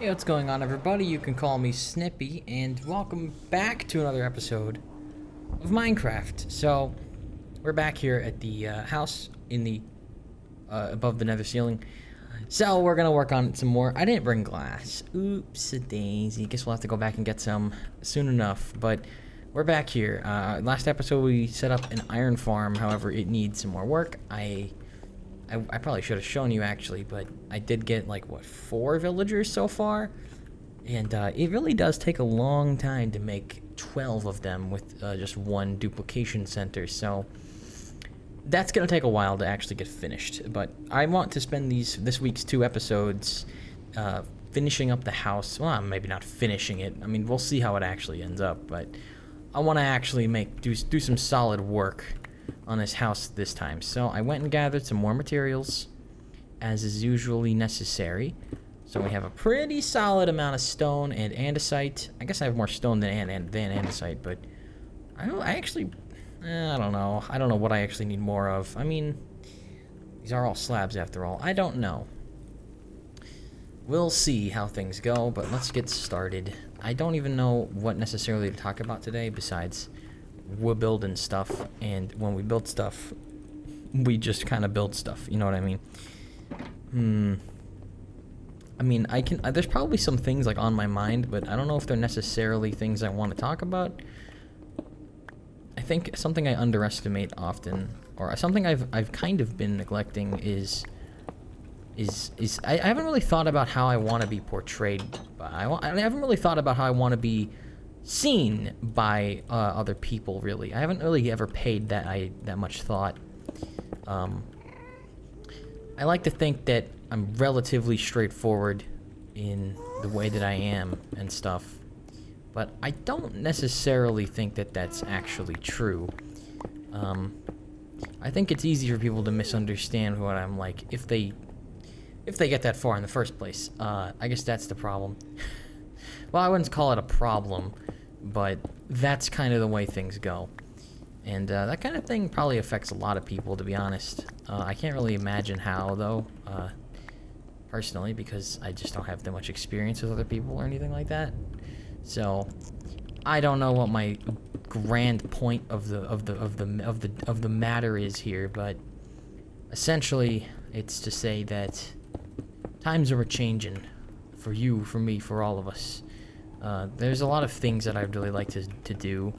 Hey, what's going on, everybody? You can call me Snippy, and welcome back to another episode of Minecraft. So, we're back here at the house in the above the nether ceiling. So, we're gonna work on it some more. I didn't bring glass. Oops-a-daisy. Guess we'll have to go back and get some soon enough. But we're back here. Last episode we set up an iron farm. However, it needs some more work. I probably should have shown you actually, but I did get like, what, 4 villagers so far? And it really does take a long time to make 12 of them with just one duplication center, so that's going to take a while to actually get finished. But I want to spend this week's 2 episodes finishing up the house. Well, maybe not finishing it. I mean, we'll see how it actually ends up, but I want to actually do some solid work on this house this time. So I went and gathered some more materials, as is usually necessary. So we have a pretty solid amount of stone and andesite. I guess I have more stone than andesite, but I don't know. I don't know what I actually need more of. I mean, these are all slabs after all. I don't know. We'll see how things go, but let's get started. I don't even know what necessarily to talk about today besides we're building stuff, and when we build stuff, we just kind of build stuff, you know what I mean? I mean, there's probably some things like on my mind, but I don't know if they're necessarily things I want to talk about. I think something I underestimate often, or something I've kind of been neglecting is I haven't really thought about how I want to be portrayed. I haven't really thought about how I want to be seen by other people, really. I haven't really ever paid that much thought. I like to think that I'm relatively straightforward in the way that I am and stuff, but I don't necessarily think that that's actually true. I think it's easy for people to misunderstand what I'm like if they get that far in the first place. I guess that's the problem. Well, I wouldn't call it a problem, but that's kind of the way things go. And that kind of thing probably affects a lot of people, to be honest. I can't really imagine how, though, personally, because I just don't have that much experience with other people or anything like that. So I don't know what my grand point of the matter is here, but essentially it's to say that times are changing for you, for me, for all of us. There's a lot of things that I'd really like to do.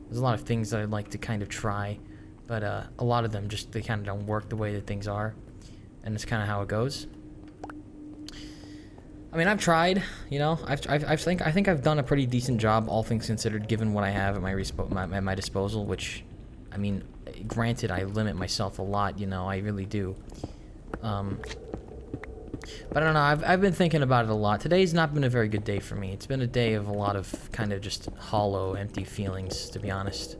There's a lot of things that I'd like to kind of try, but a lot of them they kind of don't work the way that things are, and it's kind of how it goes. I mean, I've tried, you know. I think I've done a pretty decent job, all things considered, given what I have at my disposal. Which, I mean, granted, I limit myself a lot, you know. I really do. But I don't know, I've been thinking about it a lot. Today's not been a very good day for me. It's been a day of a lot of kind of just hollow, empty feelings, to be honest.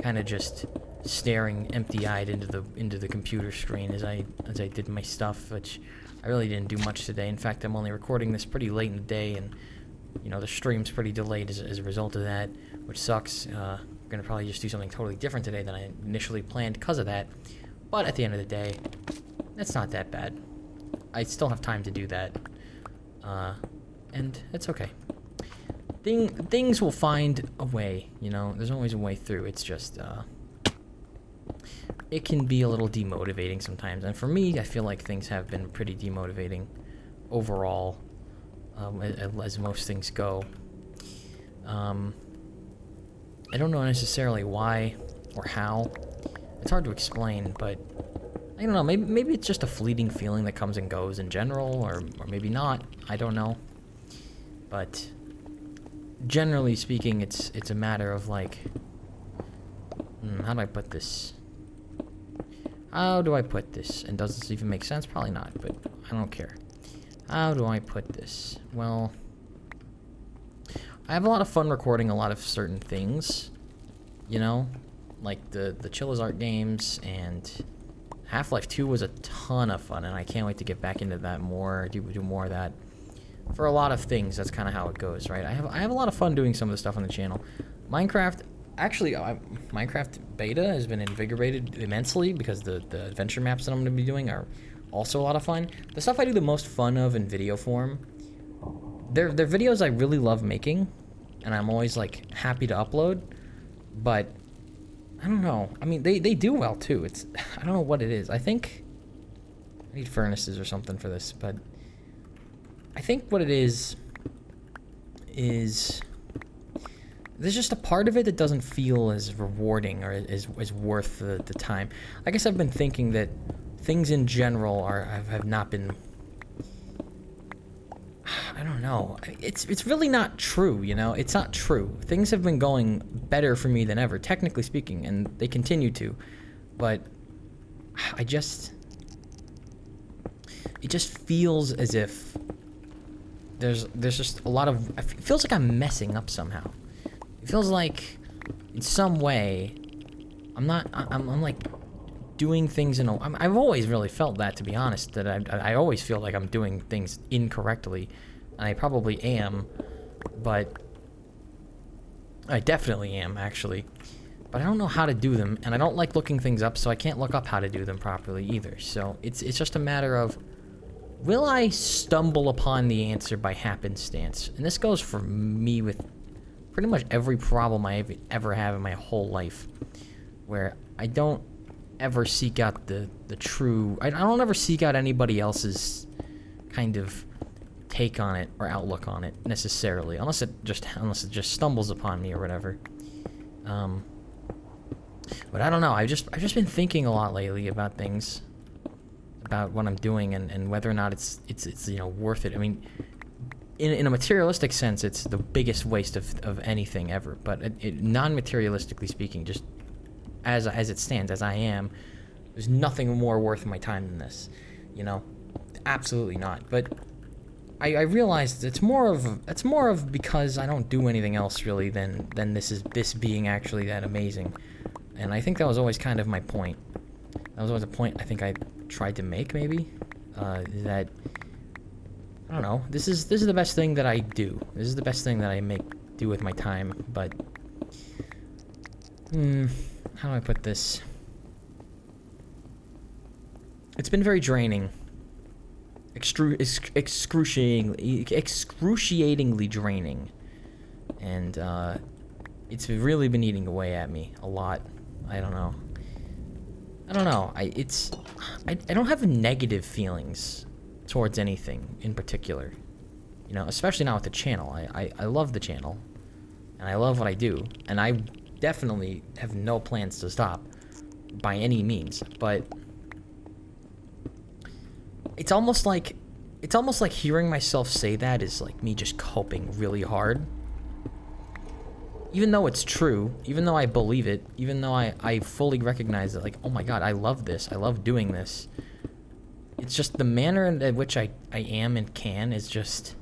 Kind of just staring empty-eyed into the computer screen as I did my stuff, which I really didn't do much today. In fact, I'm only recording this pretty late in the day, and you know, the stream's pretty delayed as a result of that, which sucks. I'm gonna probably just do something totally different today than I initially planned because of that. But at the end of the day, it's not that bad. I still have time to do that, and it's okay. Things will find a way, you know. There's always a way through. It's just, it can be a little demotivating sometimes, and for me, I feel like things have been pretty demotivating overall, as most things go. I don't know necessarily why or how. It's hard to explain, but I don't know, maybe it's just a fleeting feeling that comes and goes in general, or maybe not. I don't know. But generally speaking, it's a matter of like, how do I put this? How do I put this? And does this even make sense? Probably not, but I don't care. How do I put this? Well, I have a lot of fun recording a lot of certain things, you know, like the Chillazart games, and Half-Life 2 was a ton of fun, and I can't wait to get back into that more, do more of that. For a lot of things, that's kind of how it goes, right? I have a lot of fun doing some of the stuff on the channel. Minecraft, actually, Minecraft beta has been invigorated immensely because the adventure maps that I'm going to be doing are also a lot of fun. The stuff I do the most fun of in video form they're videos I really love making, and I'm always like happy to upload, but I don't know. I mean, they do well too. It's I don't know what it is. I think I need furnaces or something for this, but I think what it is there's just a part of it that doesn't feel as rewarding or as worth the time. I guess I've been thinking that things in general have not been. I don't know. It's really not true, you know? It's not true. Things have been going better for me than ever, technically speaking, and they continue to. But it just feels as if there's just a lot of... It feels like I'm messing up somehow. It feels like, in some way, I'm like doing things in a... I've always really felt that, to be honest, that I always feel like I'm doing things incorrectly. And I probably am, but I definitely am, actually. But I don't know how to do them, and I don't like looking things up, so I can't look up how to do them properly either. So it's just a matter of, will I stumble upon the answer by happenstance? And this goes for me with pretty much every problem I've ever had in my whole life, where I don't ever seek out the true... I don't ever seek out anybody else's kind of take on it or outlook on it necessarily, unless it just stumbles upon me or whatever. But I don't know. I've just been thinking a lot lately about things, about what I'm doing and whether or not it's you know, worth it. I mean, in a materialistic sense, it's the biggest waste of anything ever. But non-materialistically speaking, just as it stands, as I am, there's nothing more worth my time than this. You know, absolutely not. But I realized it's more of because I don't do anything else really than this being actually that amazing, and I think that was always kind of my point. That was always a point I think I tried to make, maybe, that I don't know. This is the best thing that I do. This is the best thing that I do with my time. But how do I put this? It's been very draining. Excruciatingly draining, and it's really been eating away at me a lot. I don't know. I don't have negative feelings towards anything in particular, you know, especially not with the channel. I love the channel, and I love what I do, and I definitely have no plans to stop by any means, but it's almost like hearing myself say that is like me just coping really hard. Even though it's true, even though I believe it, even though I fully recognize that, like, oh my god, I love this, I love doing this. It's just the manner in which I am and can is just...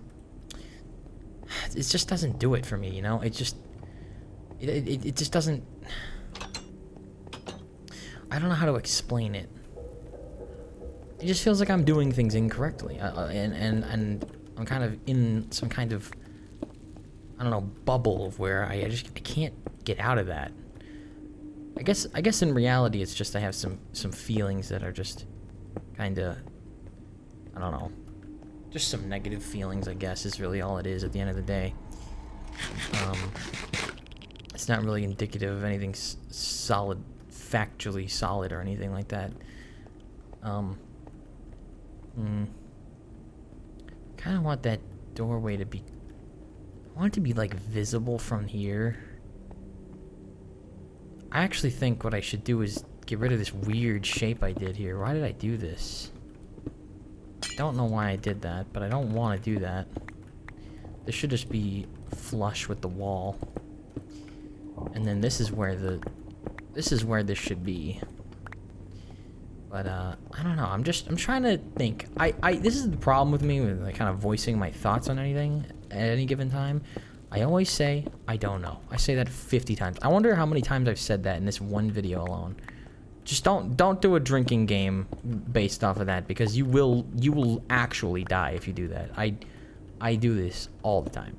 It just doesn't do it for me, you know? It just doesn't... I don't know how to explain it. It just feels like I'm doing things incorrectly, and I'm kind of in some kind of, I don't know, bubble of where I can't get out of that. I guess in reality it's just I have some feelings that are just kind of, I don't know, just some negative feelings, I guess, is really all it is at the end of the day. It's not really indicative of anything solid, factually solid or anything like that. Kind of want that doorway to be... I want it to be, like, visible from here. I actually think what I should do is get rid of this weird shape I did here. Why did I do this? I don't know why I did that, but I don't want to do that. This should just be flush with the wall. And then this is where this should be. But, I don't know. I'm trying to think. This is the problem with me with, like, kind of voicing my thoughts on anything at any given time. I always say, I don't know. I say that 50 times. I wonder how many times I've said that in this one video alone. Just don't do a drinking game based off of that, because you will actually die if you do that. I do this all the time.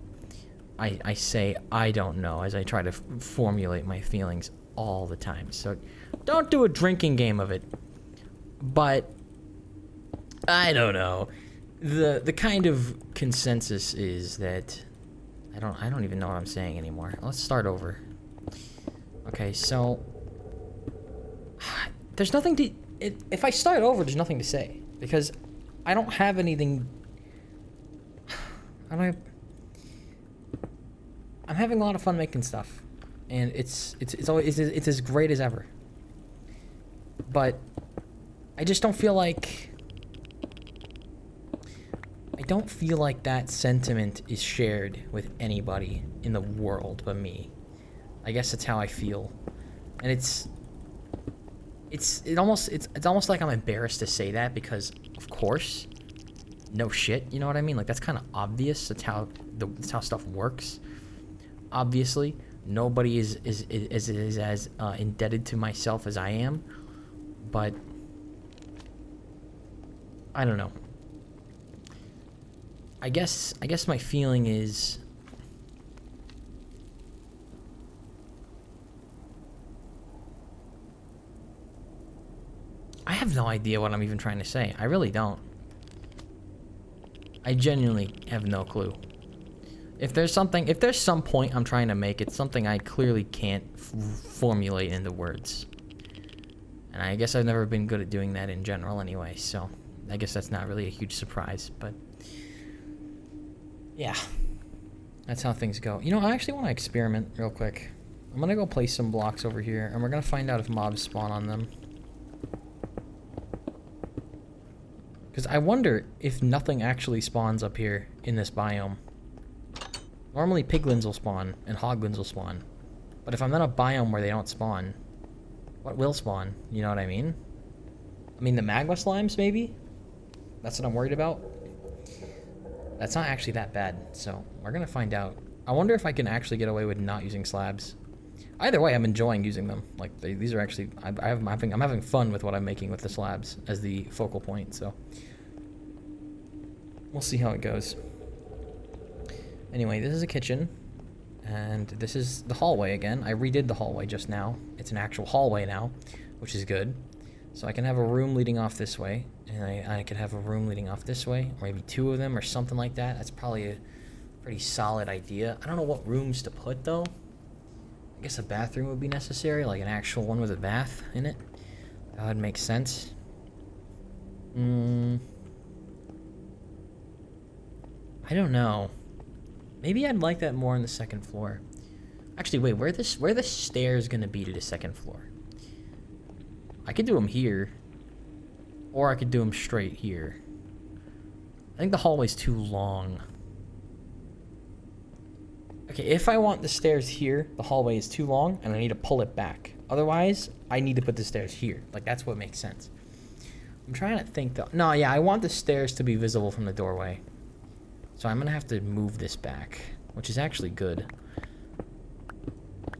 I say, I don't know, as I try to formulate my feelings all the time. So, don't do a drinking game of it. But I don't know. the kind of consensus is that I don't even know what I'm saying anymore. Let's start over. Okay, so there's nothing to if I start over, there's nothing to say because I don't have anything. I'm having a lot of fun making stuff, and it's always it's as great as ever. But I just don't feel like that sentiment is shared with anybody in the world but me. I guess that's how I feel, and it's almost like I'm embarrassed to say that because of course, no shit, you know what I mean? Like that's kind of obvious. That's how stuff works. Obviously, nobody is as indebted to myself as I am, but I don't know. I guess my feeling is I have no idea what I'm even trying to say. I really don't. I genuinely have no clue. If there's some point I'm trying to make, it's something I clearly can't formulate into words. And I guess I've never been good at doing that in general anyway, so I guess that's not really a huge surprise, but yeah. That's how things go. You know, I actually want to experiment real quick. I'm gonna go place some blocks over here, and we're gonna find out if mobs spawn on them. Because I wonder if nothing actually spawns up here in this biome. Normally piglins will spawn, and hoglins will spawn. But if I'm in a biome where they don't spawn, what will spawn? You know what I mean? I mean, the magma slimes, maybe? That's what I'm worried about. That's not actually that bad, so we're gonna find out. I wonder if I can actually get away with not using slabs. Either way, I'm enjoying using them. Like, these are actually... I'm having fun with what I'm making with the slabs as the focal point, so... We'll see how it goes. Anyway, this is a kitchen. And this is the hallway again. I redid the hallway just now. It's an actual hallway now, which is good. So I can have a room leading off this way. And I could have a room leading off this way. Or maybe two of them or something like that. That's probably a pretty solid idea. I don't know what rooms to put, though. I guess a bathroom would be necessary, like an actual one with a bath in it. That would make sense. I don't know. Maybe I'd like that more on the second floor. Actually, wait, where are the stairs gonna be to the second floor? I could do them here. Or I could do them straight here. I think the hallway's too long. Okay, if I want the stairs here, the hallway is too long, and I need to pull it back. Otherwise, I need to put the stairs here. Like, that's what makes sense. I'm trying to think, though. No, yeah, I want the stairs to be visible from the doorway. So I'm going to have to move this back, which is actually good.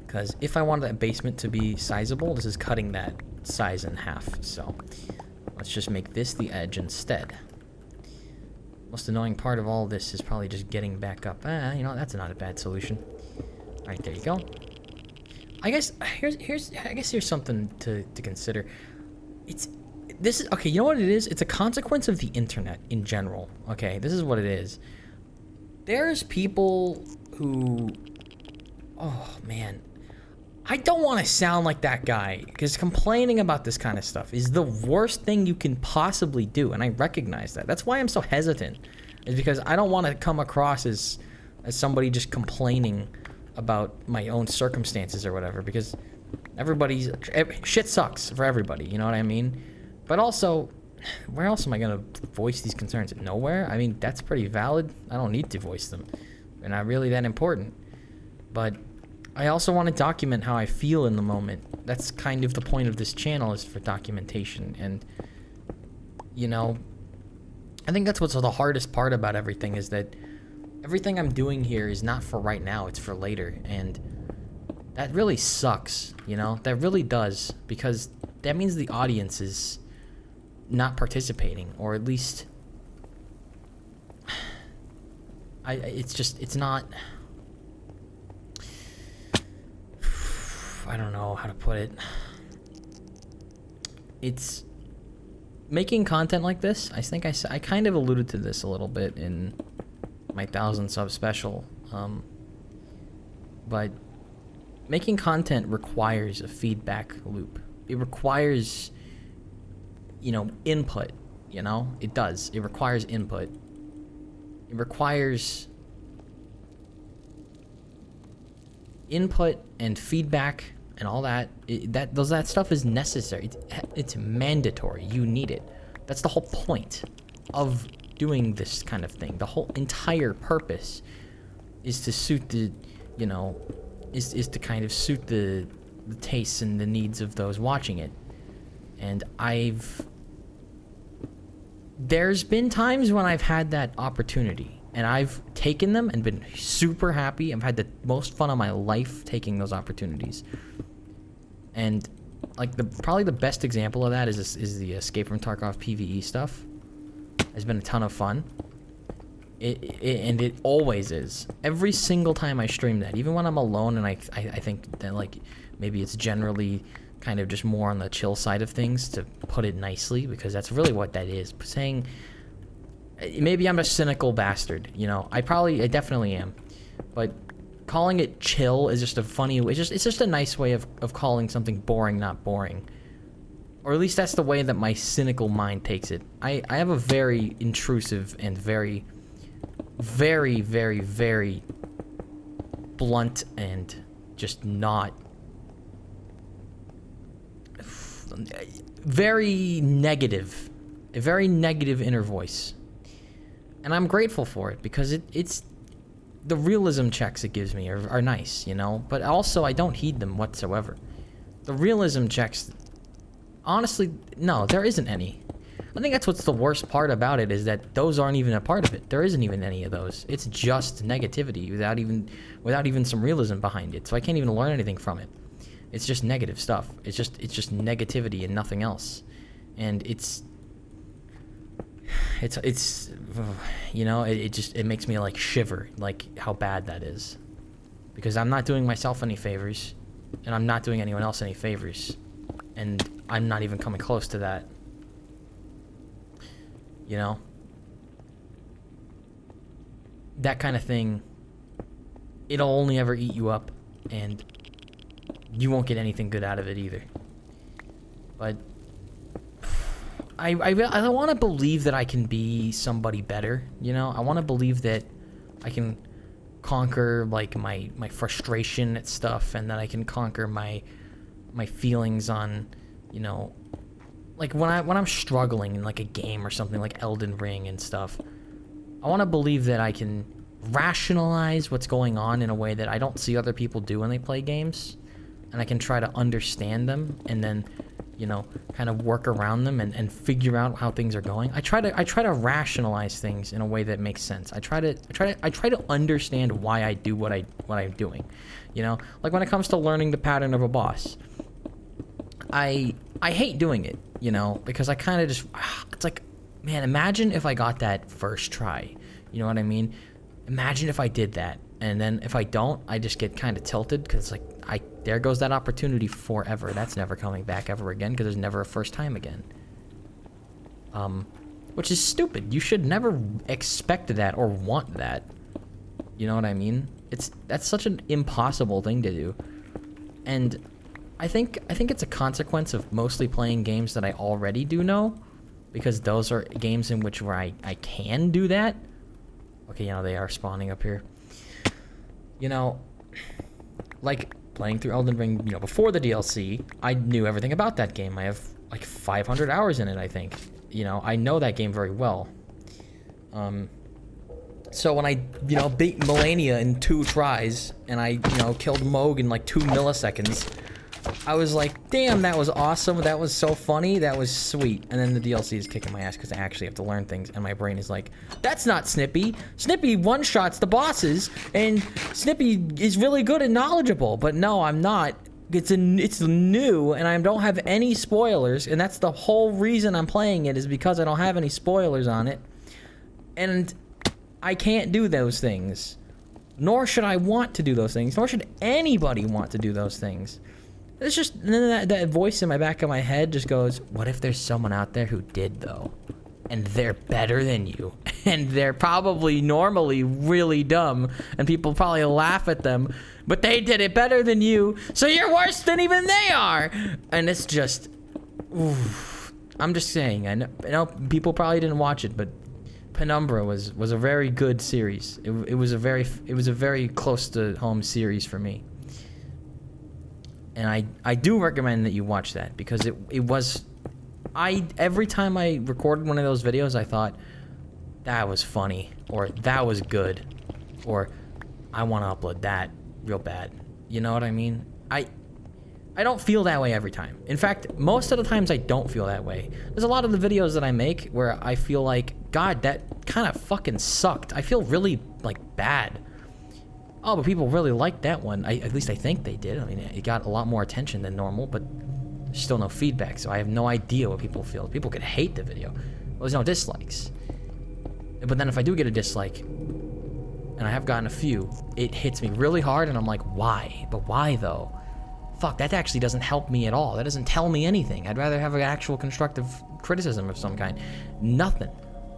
Because if I wanted that basement to be sizable, this is cutting that size in half. So let's just make this the edge instead. Most annoying part of all this is probably just getting back up. You know, that's not a bad solution. All right, there you go. I guess here's something to consider. Okay, you know what it is? It's a consequence of the internet in general. Okay, this is what it is. There's people who, oh man, I don't want to sound like that guy, because complaining about this kind of stuff is the worst thing you can possibly do, and I recognize that. That's why I'm so hesitant, is because I don't want to come across as somebody just complaining about my own circumstances or whatever, because shit sucks for everybody, you know what I mean? But also, where else am I going to voice these concerns? Nowhere? I mean, that's pretty valid. I don't need to voice them. They're not really that important. But I also want to document how I feel in the moment. That's kind of the point of this channel, is for documentation. And, you know, I think that's what's the hardest part about everything, is that everything I'm doing here is not for right now, it's for later. And that really sucks, you know? That really does, because that means the audience is not participating, or at least it's not, I don't know how to put it. making content like this, I think I kind of alluded to this a little bit in my 1,000 sub special, but making content requires a feedback loop. It requires, input, It does. It requires input. It requires input and feedback and all that. That stuff is necessary. It's mandatory. You need it. That's the whole point of doing this kind of thing. The whole entire purpose is to suit the, is to kind of suit the tastes and the needs of those watching it. And there's been times when I've had that opportunity and I've taken them and been super happy. I've had the most fun of my life taking those opportunities. And like probably the best example of that is the Escape from Tarkov PvE stuff. It's been a ton of fun. And it always is. Every single time I stream that, even when I'm alone, and I think that like maybe it's generally kind of just more on the chill side of things, to put it nicely, because that's really what that is. Saying, maybe I'm a cynical bastard, I definitely am, but calling it chill is just a funny, it's just a nice way of calling something boring not boring. Or at least that's the way that my cynical mind takes it. I have a very intrusive and very, very, very, very blunt and just not very negative, a very negative inner voice. And I'm grateful for it, because it's the realism checks it gives me are nice, but also I don't heed them whatsoever. The realism checks, honestly, no, there isn't any. I think that's what's the worst part about it, is that those aren't even a part of it. There isn't even any of those. It's just negativity without even some realism behind it. So I can't even learn anything from it. It's just negative stuff. It's just negativity and nothing else. And it makes me like shiver, like how bad that is. Because I'm not doing myself any favors, and I'm not doing anyone else any favors. And I'm not even coming close to that. That kind of thing, it'll only ever eat you up, and you won't get anything good out of it either. But I want to believe that I can be somebody better, I want to believe that I can conquer like my frustration at stuff, and that I can conquer my feelings on, like when I'm struggling in like a game or something like Elden Ring and stuff. I want to believe that I can rationalize what's going on in a way that I don't see other people do when they play games, and I can try to understand them, and then kind of work around them and figure out how things are going. I try to rationalize things in a way that makes sense. I try to understand why I do what I'm doing. Like when it comes to learning the pattern of a boss, I hate doing it, because I kind of just, it's like, man, imagine if I got that first try. You know what I mean? Imagine if I did that, and then if I don't, I just get kind of tilted, because it's like, there goes that opportunity forever. That's never coming back ever again, because there's never a first time again. Which is stupid. You should never expect that or want that. You know what I mean? That's such an impossible thing to do. And I think it's a consequence of mostly playing games that I already do know, because those are games in which where I can do that. Okay, they are spawning up here. Like playing through Elden Ring, before the DLC, I knew everything about that game. I have like 500 hours in it, I think. I know that game very well. So when I, beat Melania in 2 tries, and I, killed Moog in like 2 milliseconds, I was like, damn, that was awesome. That was so funny. That was sweet. And then the DLC is kicking my ass because I actually have to learn things. And my brain is like, that's not Snippy. Snippy one-shots the bosses. And Snippy is really good and knowledgeable. But no, I'm not. It's new, and I don't have any spoilers. And that's the whole reason I'm playing it, is because I don't have any spoilers on it. And I can't do those things. Nor should I want to do those things. Nor should anybody want to do those things. It's just, and then that voice in my back of my head just goes, what if there's someone out there who did, though? And they're better than you. And they're probably normally really dumb. And people probably laugh at them. But they did it better than you. So you're worse than even they are. And it's just... Oof. I'm just saying. I know people probably didn't watch it, but Penumbra was a very good series. It was a very close to home series for me. And I do recommend that you watch that, because it was... every time I recorded one of those videos, I thought, that was funny, or that was good, or I want to upload that real bad. You know what I mean? I don't feel that way every time. In fact, most of the times I don't feel that way. There's a lot of the videos that I make where I feel like, God, that kind of fucking sucked. I feel really, like, bad. Oh, but people really liked that one. At least I think they did. I mean, it got a lot more attention than normal, but there's still no feedback, so I have no idea what people feel. People could hate the video. Well, there's no dislikes. But then if I do get a dislike, and I have gotten a few, it hits me really hard, and I'm like, why? But why, though? Fuck, that actually doesn't help me at all. That doesn't tell me anything. I'd rather have an actual constructive criticism of some kind. Nothing.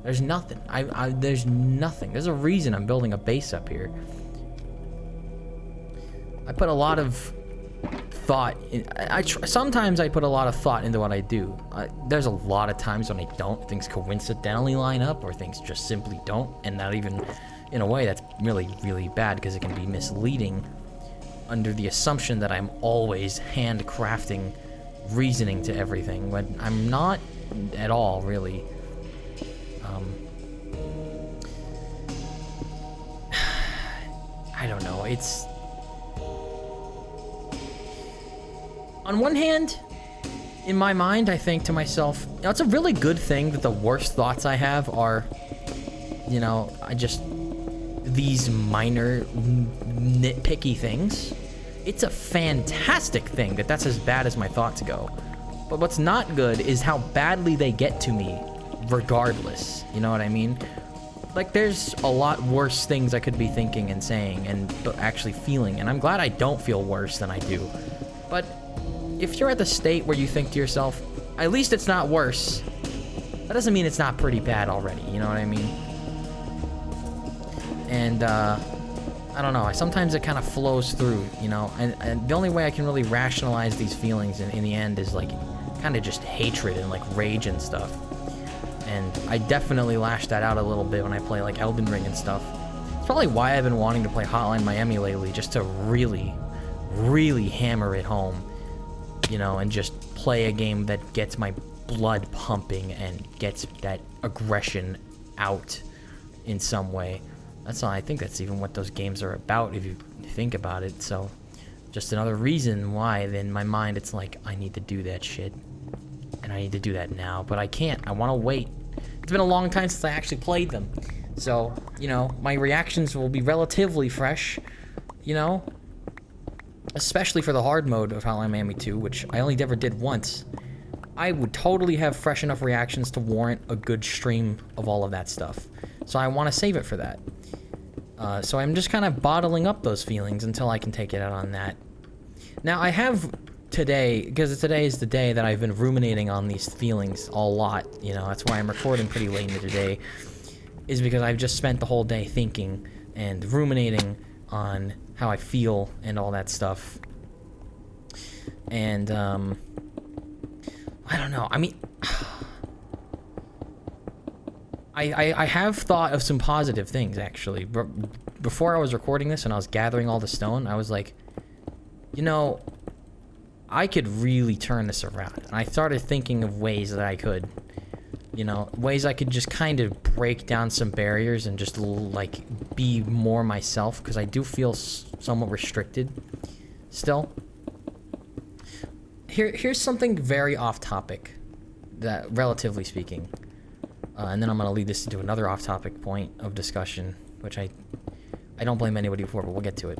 There's nothing. There's nothing. There's a reason I'm building a base up here. I put a lot of thought in, sometimes I put a lot of thought into what I do. There's a lot of times when I don't. Things coincidentally line up, or things just simply don't, and not even in a way that's really, really bad, because it can be misleading under the assumption that I'm always handcrafting reasoning to everything, when I'm not at all, really. I don't know, it's... On one hand, in my mind, I think to myself, you know, it's a really good thing that the worst thoughts I have are, you know, these minor nitpicky things. It's a fantastic thing that that's as bad as my thoughts go. But what's not good is how badly they get to me regardless. You know what I mean? Like, there's a lot worse things I could be thinking and saying and actually feeling, and I'm glad I don't feel worse than I do. But if you're at the state where you think to yourself, at least it's not worse, that doesn't mean it's not pretty bad already, you know what I mean? And, I don't know, sometimes it kind of flows through, you know, and the only way I can really rationalize these feelings in the end is, like, kind of just hatred and, like, rage and stuff. And I definitely lash that out a little bit when I play, like, Elden Ring and stuff. It's probably why I've been wanting to play Hotline Miami lately, just to really, really hammer it home. You know, and just play a game that gets my blood pumping and gets that aggression out in some way. That's all. I think that's even what those games are about, if you think about it. So, just another reason why, in my mind, it's like, I need to do that shit. And I need to do that now, but I can't. I want to wait. It's been a long time since I actually played them. So, you know, my reactions will be relatively fresh, you know? Especially for the hard mode of Hotline Miami 2, which I only ever did once. I would totally have fresh enough reactions to warrant a good stream of all of that stuff. So I want to save it for that. So I'm just kind of bottling up those feelings until I can take it out on that. Now, I have today, because today is the day that I've been ruminating on these feelings a lot. You know, that's why I'm recording pretty late in the day, is because I've just spent the whole day thinking and ruminating on how I feel and all that stuff. And, I don't know. I mean, I have thought of some positive things, actually. Before I was recording this and I was gathering all the stone, I was like, you know, I could really turn this around. And I started thinking of ways that I could. You know, ways I could just kind of break down some barriers and just, like, be more myself, because I do feel somewhat restricted still. Here's something very off-topic, that, relatively speaking. And then I'm going to lead this into another off-topic point of discussion, which I don't blame anybody for, but we'll get to it.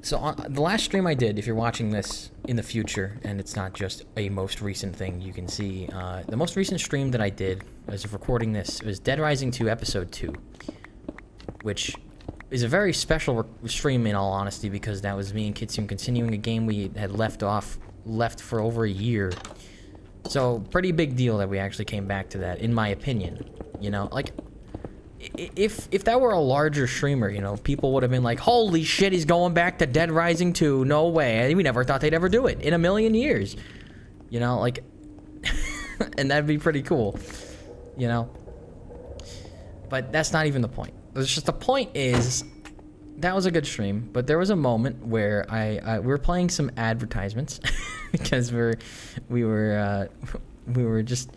So on the last stream I did, if you're watching this in the future, and it's not just a most recent thing, you can see, the most recent stream that I did, as of recording this, was Dead Rising 2 Episode 2, which is a very special stream in all honesty, because that was me and Kitsune continuing a game we had left for over a year. So pretty big deal that we actually came back to that, in my opinion. You know, like, if that were a larger streamer, you know, people would have been like, holy shit, he's going back to Dead Rising 2, no way. We never thought they'd ever do it in a million years. You know, like, and that'd be pretty cool, you know. But that's not even the point. It's just, the point is, that was a good stream, but there was a moment where we were playing some advertisements because we were just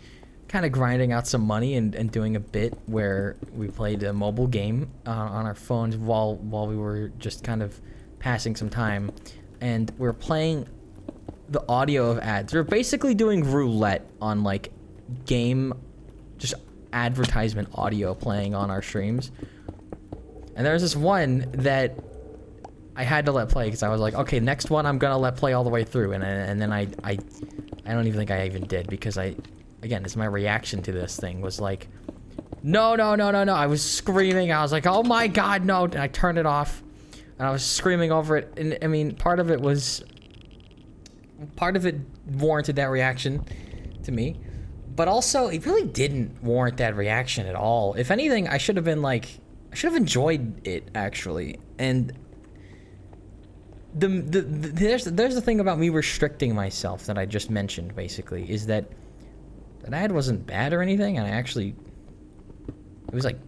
kind of grinding out some money and doing a bit where we played a mobile game on our phones while we were just kind of passing some time, and we were playing the audio of ads. We were basically doing roulette on like game, just advertisement audio playing on our streams. And there was this one that I had to let play because I was like, okay, next one I'm gonna let play all the way through, and then I don't even think I even did, because again, it's my reaction to this thing was like, no, I was screaming, I was like, oh my god, no, and I turned it off, and I was screaming over it, and I mean, part of it warranted that reaction to me, but also it really didn't warrant that reaction at all. If anything, I should have enjoyed it, actually. And there's the thing about me restricting myself that I just mentioned, basically, is that ad wasn't bad or anything, and it was like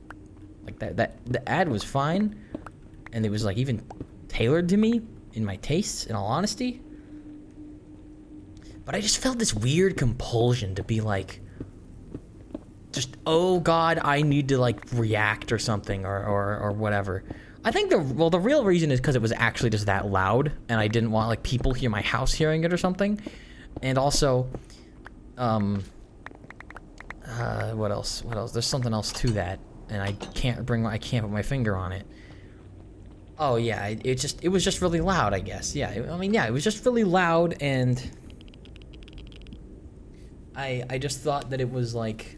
that the ad was fine, and it was like even tailored to me in my tastes, in all honesty. But I just felt this weird compulsion to be like, just, oh god, I need to like react or something, or whatever. I think the real reason is because it was actually just that loud, and I didn't want like people in my house hearing it or something. And also, what else? There's something else to that, and I can't put my finger on it. Oh yeah, it was just really loud, I guess. Yeah, I mean, yeah, it was just really loud, and I just thought that it was like,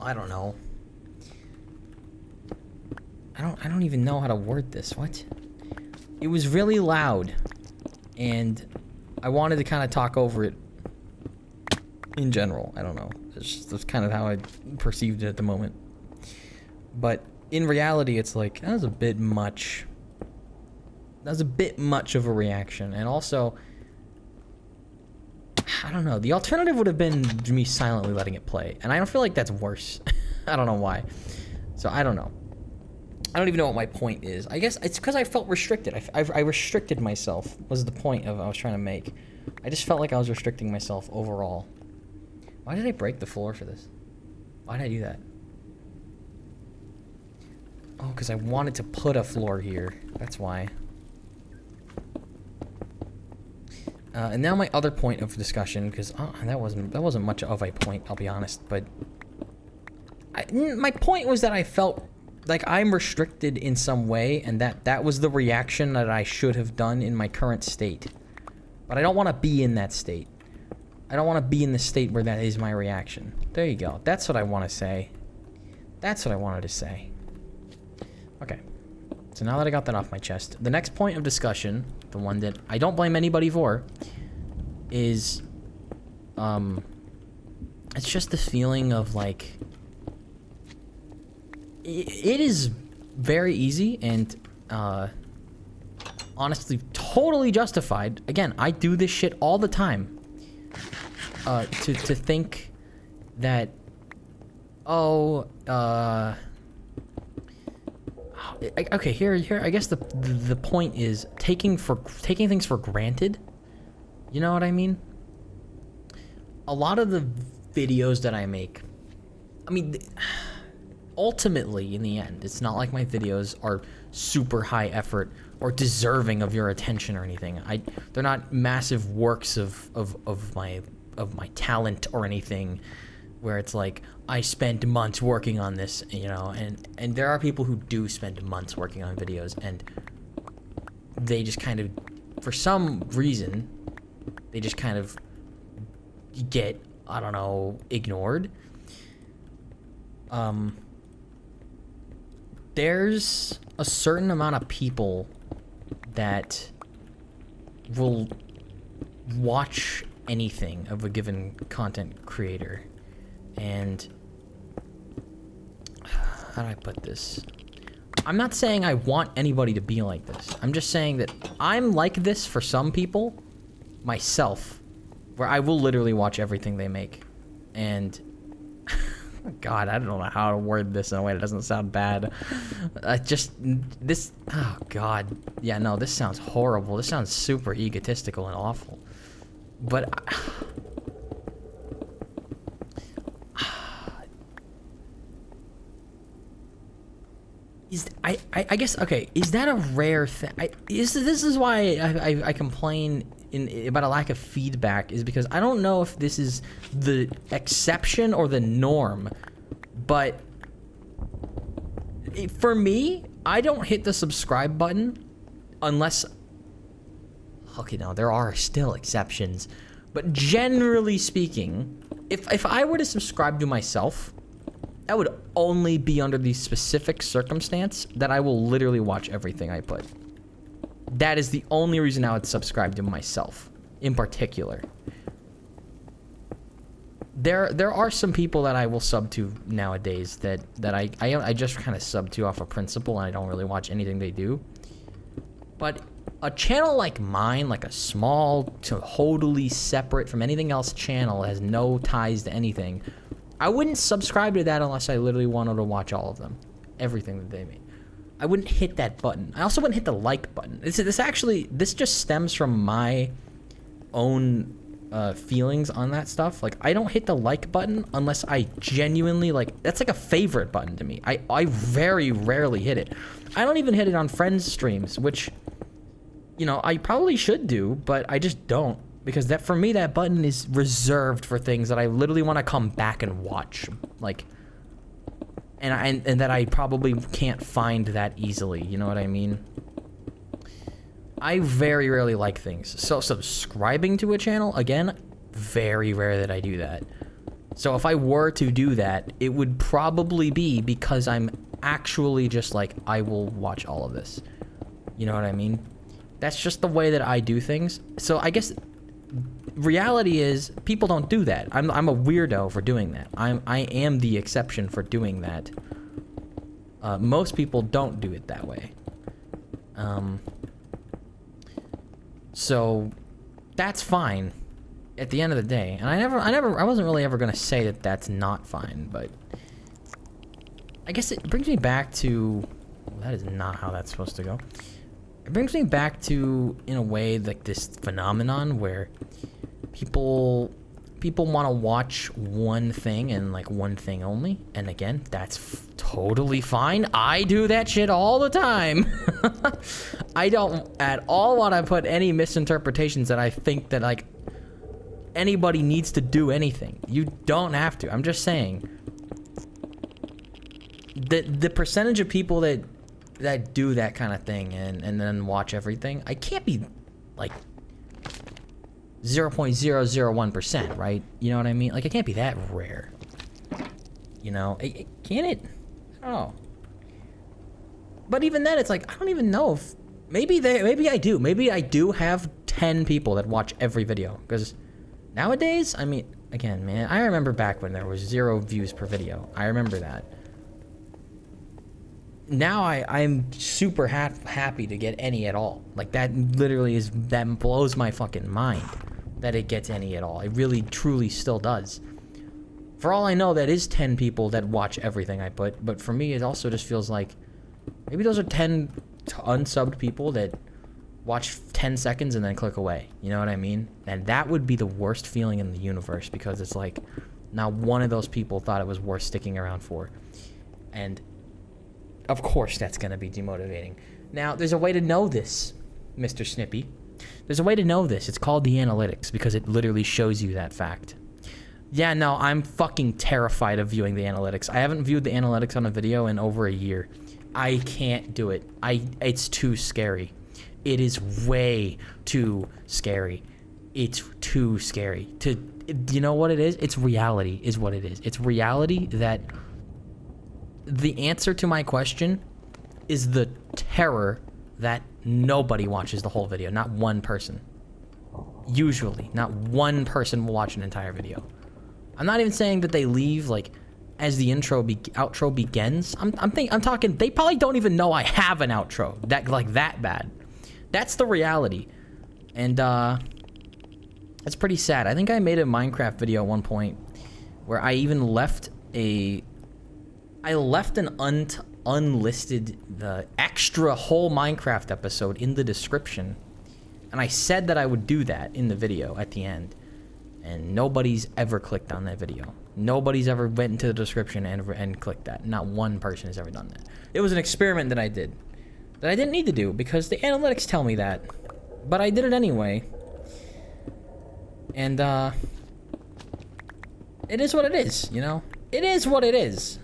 I don't know. I don't even know how to word this. What? It was really loud, and I wanted to kind of talk over it in general. I don't know. That's kind of how I perceived it at the moment. But in reality, it's like, that was a bit much. That was a bit much of a reaction, and also, I don't know. The alternative would have been me silently letting it play, and I don't feel like that's worse. I don't know why. So I don't know. I don't even know what my point is. I guess it's because I felt restricted. I restricted myself, was the point of I was trying to make. I just felt like I was restricting myself overall. Why did I break the floor for this? Why did I do that? Oh, because I wanted to put a floor here. That's why. And now my other point of discussion, because that wasn't much of a point, I'll be honest, but my point was that I felt like I'm restricted in some way, and that was the reaction that I should have done in my current state. But I don't want to be in that state. I don't want to be in the state where that is my reaction. There you go. That's what I want to say. That's what I wanted to say. Okay. So now that I got that off my chest, the next point of discussion, the one that I don't blame anybody for, is, it's just the feeling of like, it is very easy and, honestly totally justified. Again, I do this shit all the time. To think that, okay, here, I guess the point is taking things for granted. You know what I mean? A lot of the videos that I make, I mean, ultimately, in the end, it's not like my videos are super high effort or deserving of your attention or anything. They're not massive works of my talent or anything, where it's like, I spent months working on this, you know, and there are people who do spend months working on videos, and they just kind of, for some reason, they just kind of get, I don't know, ignored. there's a certain amount of people that will watch anything of a given content creator. And how do I put this? I'm not saying I want anybody to be like this. I'm just saying that I'm like this for some people, myself, where I will literally watch everything they make. And God, I don't know how to word this in a way that doesn't sound bad. Oh God. Yeah, no, this sounds horrible. This sounds super egotistical and awful. But I guess, okay, is that a rare thing? This is why I complain about a lack of feedback, is because I don't know if this is the exception or the norm, but for me, I don't hit the subscribe button unless, okay, no, there are still exceptions, but generally speaking, if I were to subscribe to myself, that would only be under the specific circumstance that I will literally watch everything I put. That is the only reason I would subscribe to myself, in particular. There are some people that I will sub to nowadays that I just kind of sub to off of principle, and I don't really watch anything they do. But a channel like mine, like a small, totally separate from anything else channel, has no ties to anything, I wouldn't subscribe to that unless I literally wanted to watch all of them. Everything that they made. I wouldn't hit that button. I also wouldn't hit the like button. This just stems from my own feelings on that stuff. Like, I don't hit the like button unless I genuinely, like, that's like a favorite button to me. I very rarely hit it. I don't even hit it on friends' streams, which, you know, I probably should do, but I just don't. Because that, for me, that button is reserved for things that I literally want to come back and watch. Like, and that I probably can't find that easily, you know what I mean? I very rarely like things. So subscribing to a channel, again, very rare that I do that. So if I were to do that, it would probably be because I'm actually just like, I will watch all of this. You know what I mean? That's just the way that I do things. So I guess reality is people don't do that. I'm a weirdo for doing that. I am the exception for doing that. Most people don't do it that way. So that's fine at the end of the day. And I wasn't really ever gonna say that that's not fine, but I guess it brings me back to, well, that is not how that's supposed to go. It brings me back to, in a way, like this phenomenon where people want to watch one thing and like one thing only, and again, that's totally fine. I do that shit all the time. I don't at all want to put any misinterpretations that I think that like anybody needs to do anything. You don't have to. I'm just saying the percentage of people that do that kind of thing and then watch everything, I can't be like 0.001%, right? You know what I mean? Like, it can't be that rare. You know? Can it? I don't know. But even then, it's like, I don't even know if... Maybe I do. Maybe I do have 10 people that watch every video. Because nowadays, I mean, again, man, I remember back when there was 0 views per video. I remember that. Now I'm super happy to get any at all. Like, that literally that blows my fucking mind that it gets any at all. It really, truly still does. For all I know, that is 10 people that watch everything I put, but for me, it also just feels like maybe those are 10 unsubbed people that watch 10 seconds and then click away. You know what I mean? And that would be the worst feeling in the universe, because it's like, now one of those people thought it was worth sticking around for. And of course that's going to be demotivating. Now, there's a way to know this, Mr. Snippy. There's a way to know this. It's called the analytics, because it literally shows you that fact. Yeah, no, I'm fucking terrified of viewing the analytics. I haven't viewed the analytics on a video in over a year. I can't do it. It's too scary. It is way too scary. It's too scary. You know what it is? It's reality is what it is. It's reality that the answer to my question is the terror that nobody watches the whole video. Not one person. Usually, not one person will watch an entire video. I'm not even saying that they leave, like, as the outro begins. I'm talking, they probably don't even know I have an outro. That bad. That's the reality. And, it's pretty sad. I think I made a Minecraft video at one point where I even left an unlisted, the extra whole Minecraft episode in the description. And I said that I would do that in the video at the end. And nobody's ever clicked on that video. Nobody's ever went into the description and clicked that. Not one person has ever done that. It was an experiment that I did. That I didn't need to do because the analytics tell me that. But I did it anyway. And, it is what it is, you know? It is what it is.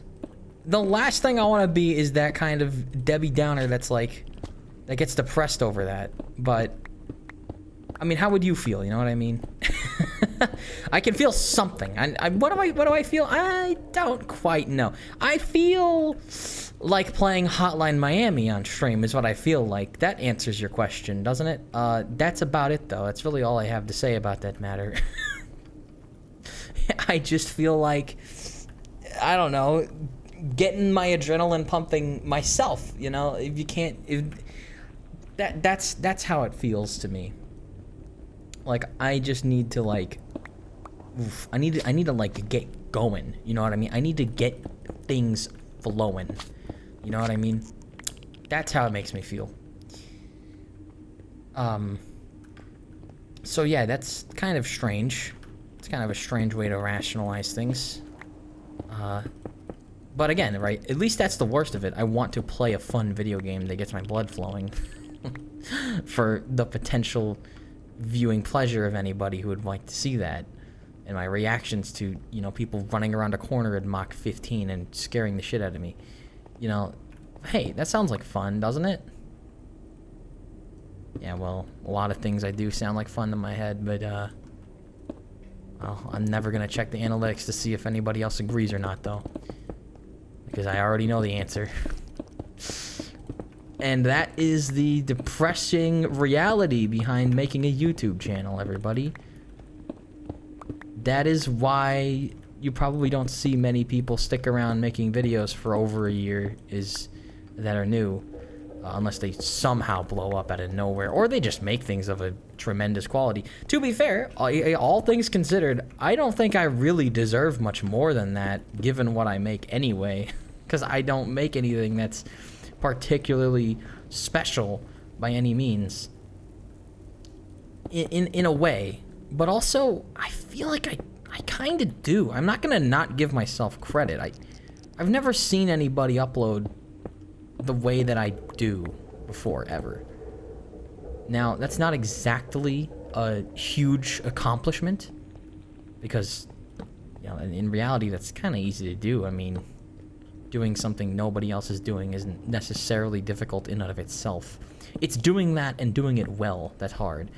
The last thing I want to be is that kind of Debbie Downer that's like, that gets depressed over that. But, I mean, how would you feel, you know what I mean? I can feel something. What do I feel? I don't quite know. I feel like playing Hotline Miami on stream is what I feel like. That answers your question, doesn't it? That's about it, though. That's really all I have to say about that matter. I just feel like, I don't know, getting my adrenaline pumping myself, you know? If you can't... That's how it feels to me. Like, I just need to, like... I need to, like, get going. You know what I mean? I need to get things flowing. You know what I mean? That's how it makes me feel. So, yeah, that's kind of strange. It's kind of a strange way to rationalize things. But again, right? At least that's the worst of it. I want to play a fun video game that gets my blood flowing. For the potential viewing pleasure of anybody who would like to see that. And my reactions to, you know, people running around a corner at Mach 15 and scaring the shit out of me. You know, hey, that sounds like fun, doesn't it? Yeah, well, a lot of things I do sound like fun in my head, but, well, I'm never gonna check the analytics to see if anybody else agrees or not, though. Because I already know the answer. And that is the depressing reality behind making a YouTube channel, everybody. That is why you probably don't see many people stick around making videos for over a year that are new. Unless they somehow blow up out of nowhere. Or they just make things of a tremendous quality. To be fair, all things considered, I don't think I really deserve much more than that, given what I make anyway. Because I don't make anything that's particularly special by any means. In a way. But also, I feel like I kind of do. I'm not going to not give myself credit. I've never seen anybody upload the way that I do before, ever. Now, that's not exactly a huge accomplishment. Because, you know, in reality, that's kind of easy to do. I mean, doing something nobody else is doing isn't necessarily difficult in and of itself. It's doing that and doing it well that's hard.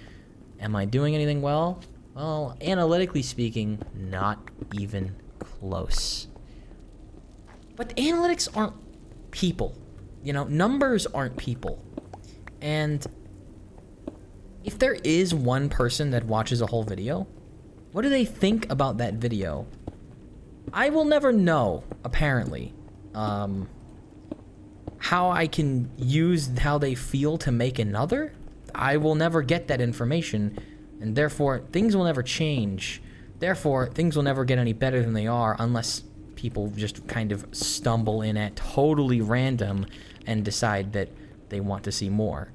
Am I doing anything well? Well, analytically speaking, not even close. But analytics aren't people. You know, numbers aren't people. And if there is one person that watches a whole video, what do they think about that video? I will never know, apparently, how I can use how they feel to make another. I will never get that information, and therefore things will never change. Therefore, things will never get any better than they are unless people just kind of stumble in at totally random and decide that they want to see more,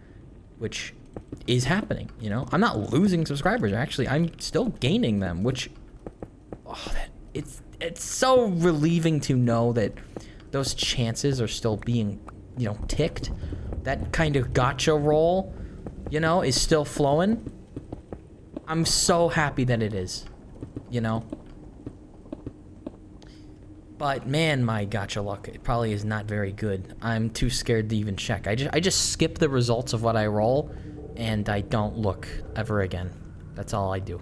which is happening, you know? I'm not losing subscribers, actually. I'm still gaining them, which... Oh, it's so relieving to know that those chances are still being, you know, ticked. That kind of gotcha roll, you know, is still flowing. I'm so happy that it is, you know? But man, my gotcha luck, it probably is not very good. I'm too scared to even check. I just skip the results of what I roll, and I don't look ever again. That's all I do.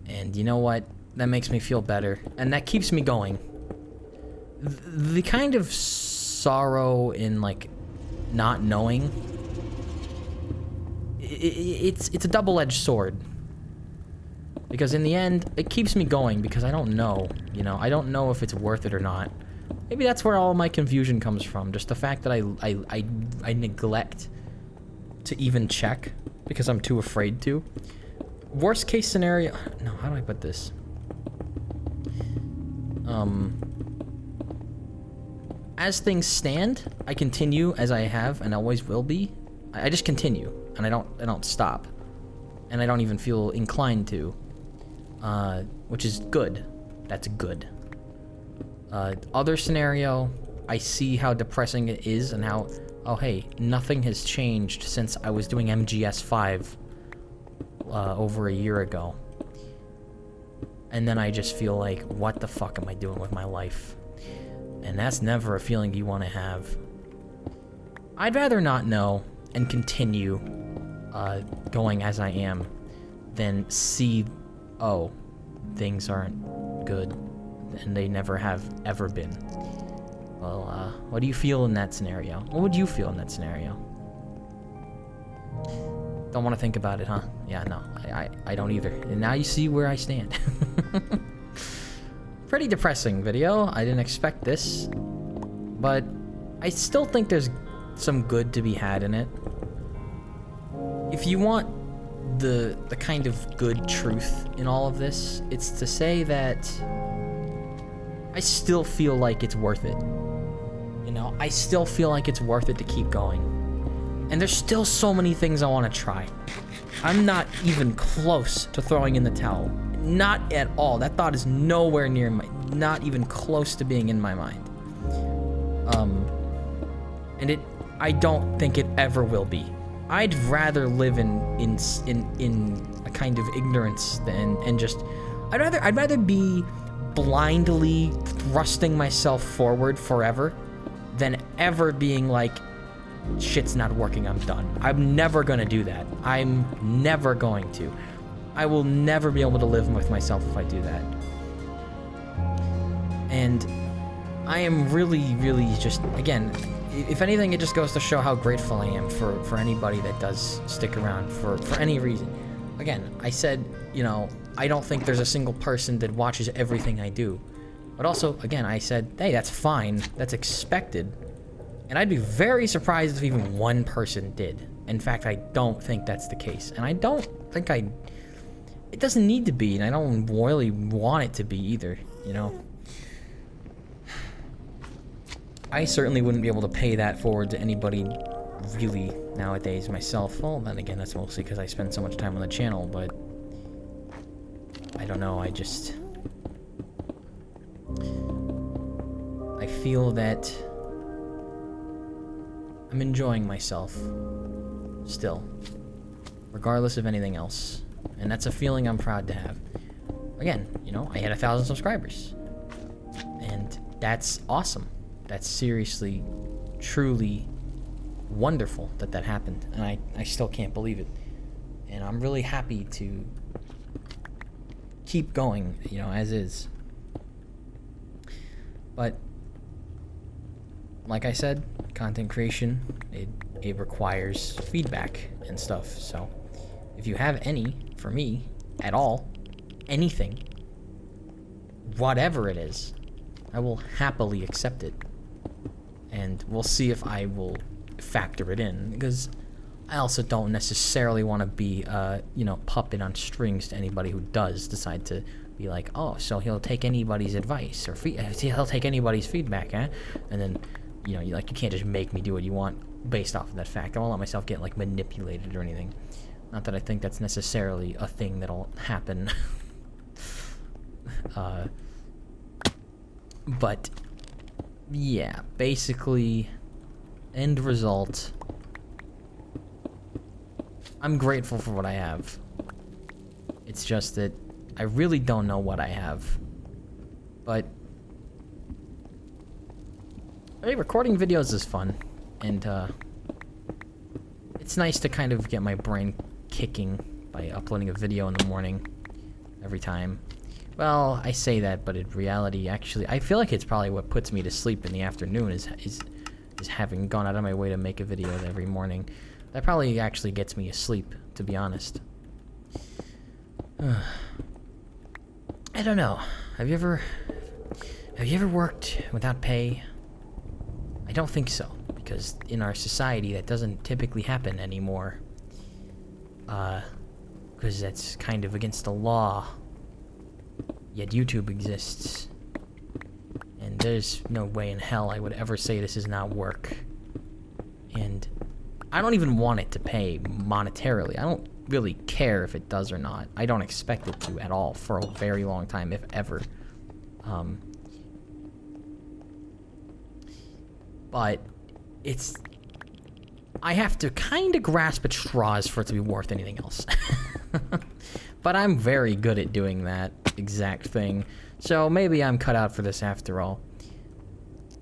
And you know what? That makes me feel better, and that keeps me going. The kind of sorrow in, like, not knowing, it's a double-edged sword. Because in the end, it keeps me going because I don't know, you know? I don't know if it's worth it or not. Maybe that's where all my confusion comes from. Just the fact that I neglect to even check because I'm too afraid to. Worst case scenario... No, how do I put this? As things stand, I continue as I have and always will be. I just continue, and I don't stop. And I don't even feel inclined to. Which is good. That's good. Other scenario, I see how depressing it is and how, oh hey, nothing has changed since I was doing MGS 5 over a year ago. And then I just feel like, what the fuck am I doing with my life? And that's never a feeling you want to have. I'd rather not know and continue going as I am than see, oh, things aren't good, and they never have ever been. Well, what do you feel in that scenario? What would you feel in that scenario? Don't want to think about it, huh? Yeah, no, I don't either. And now you see where I stand. Pretty depressing video. I didn't expect this, but I still think there's some good to be had in it. If you want the kind of good truth in all of this, it's to say that I still feel like it's worth it. You know, I still feel like it's worth it to keep going. And there's still so many things I want to try. I'm not even close to throwing in the towel. Not at all. That thought is nowhere near not even close to being in my mind. And I don't think it ever will be. I'd rather live in a kind of ignorance and just I'd rather be blindly thrusting myself forward forever than ever being like, shit's not working, I'm done. I'm never gonna do that. I'm never going to. I will never be able to live with myself if I do that. And I am really, really just, again, if anything, it just goes to show how grateful I am for anybody that does stick around for any reason. Again, I said, you know, I don't think there's a single person that watches everything I do. But also, again, I said, hey, that's fine. That's expected. And I'd be very surprised if even one person did. In fact, I don't think that's the case. And I don't think it doesn't need to be, and I don't really want it to be either, you know? I certainly wouldn't be able to pay that forward to anybody really nowadays myself. Well, then again, that's mostly because I spend so much time on the channel, but I don't know, I feel that I'm enjoying myself still, regardless of anything else. And that's a feeling I'm proud to have. Again, you know, I had 1,000 subscribers. And that's awesome. That's seriously, truly wonderful that happened. And I still can't believe it. And I'm really happy to keep going, you know, as is. But, like I said, content creation, it requires feedback and stuff. So, if you have any for me at all, anything, whatever it is, I will happily accept it. And we'll see if I will factor it in, because I also don't necessarily want to be you know, puppet on strings to anybody who does decide to be like, oh, so he'll take anybody's advice or he'll take anybody's feedback, eh? And then, you know, you can't just make me do what you want based off of that fact. I won't let myself get like manipulated or anything. Not that I think that's necessarily a thing that'll happen. But yeah, basically, end result, I'm grateful for what I have. It's just that I really don't know what I have. But hey, recording videos is fun, and it's nice to kind of get my brain kicking by uploading a video in the morning every time. Well, I say that, but in reality, actually, I feel like it's probably what puts me to sleep in the afternoon is is having gone out of my way to make a video every morning. That probably actually gets me asleep, to be honest. I don't know. Have you ever worked without pay? I don't think so, because in our society that doesn't typically happen anymore. Because that's kind of against the law. Yet YouTube exists. And there's no way in hell I would ever say this is not work. And I don't even want it to pay monetarily. I don't really care if it does or not. I don't expect it to at all for a very long time, if ever. But it's... I have to kind of grasp at straws for it to be worth anything else. But I'm very good at doing that exact thing. So maybe I'm cut out for this after all.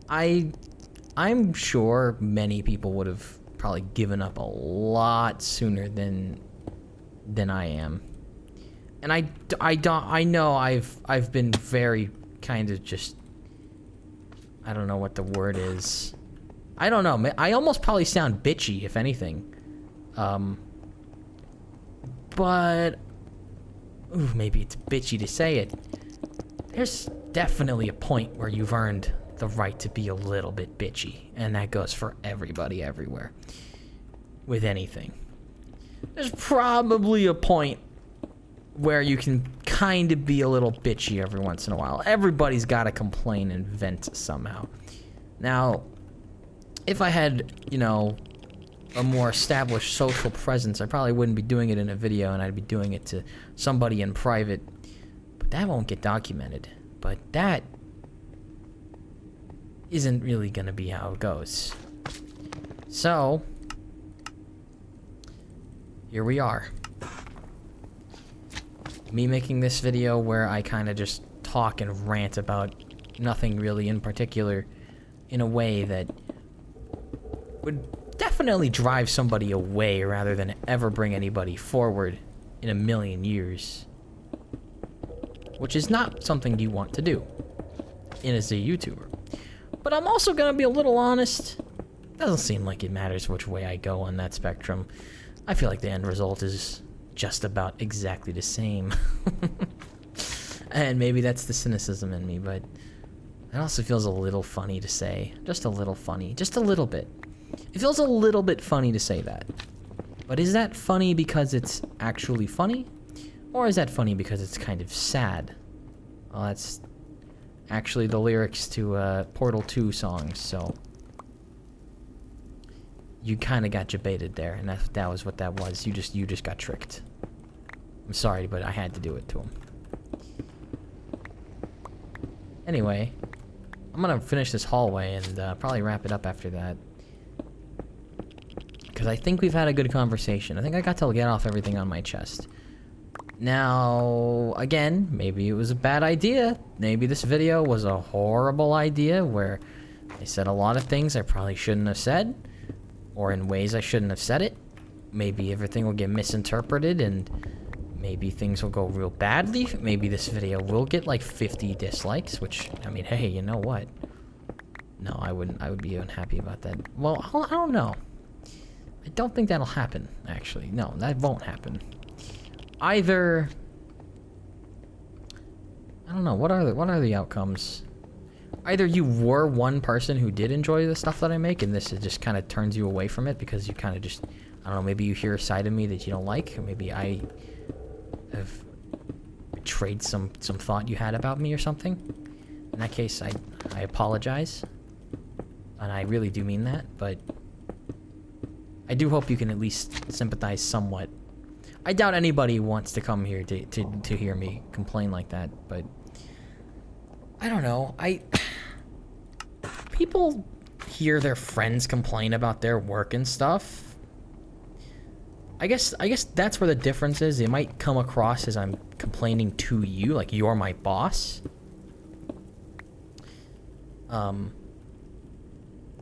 I'm sure many people would have probably given up a lot sooner than I am. And I know I've been very kind of just, I don't know what the word is. I don't know. I almost probably sound bitchy, if anything. But ooh, maybe it's bitchy to say it. There's definitely a point where you've earned the right to be a little bit bitchy, and that goes for everybody everywhere. With anything. There's probably a point where you can kind of be a little bitchy every once in a while. Everybody's got to complain and vent somehow. Now, if I had, you know, a more established social presence, I probably wouldn't be doing it in a video, and I'd be doing it to somebody in private. But that won't get documented. But that isn't really gonna be how it goes. So, here we are. Me making this video where I kind of just talk and rant about nothing really in particular in a way that would definitely drive somebody away rather than ever bring anybody forward in a million years. Which is not something you want to do as a YouTuber. But I'm also gonna be a little honest. Doesn't seem like it matters which way I go on that spectrum. I feel like the end result is just about exactly the same. And maybe that's the cynicism in me, but it also feels a little funny to say. Just a little funny. Just a little bit. It feels a little bit funny to say that. But is that funny because it's actually funny? Or is that funny because it's kind of sad? Well, that's actually the lyrics to Portal 2 songs, so you kind of got jebaited there, and that was what that was. You just got tricked. I'm sorry, but I had to do it to him. Anyway, I'm gonna finish this hallway and probably wrap it up after that. Because I think we've had a good conversation. I think I got to get off everything on my chest. Now, again, maybe it was a bad idea. Maybe this video was a horrible idea where I said a lot of things I probably shouldn't have said, or in ways I shouldn't have said it. Maybe everything will get misinterpreted and maybe things will go real badly. Maybe this video will get like 50 dislikes, which, I mean, hey, you know what? No, I wouldn't. I would be unhappy about that. Well, I don't know. I don't think that'll happen, actually. No, that won't happen. Either, I don't know, what are the outcomes? Either you were one person who did enjoy the stuff that I make, and this just kind of turns you away from it because you kind of just, I don't know, maybe you hear a side of me that you don't like, or maybe I have betrayed some thought you had about me or something. In that case, I apologize, and I really do mean that, but I do hope you can at least sympathize somewhat. I doubt anybody wants to come here to hear me complain like that, but I don't know. People hear their friends complain about their work and stuff. I guess that's where the difference is. It might come across as I'm complaining to you, like you're my boss.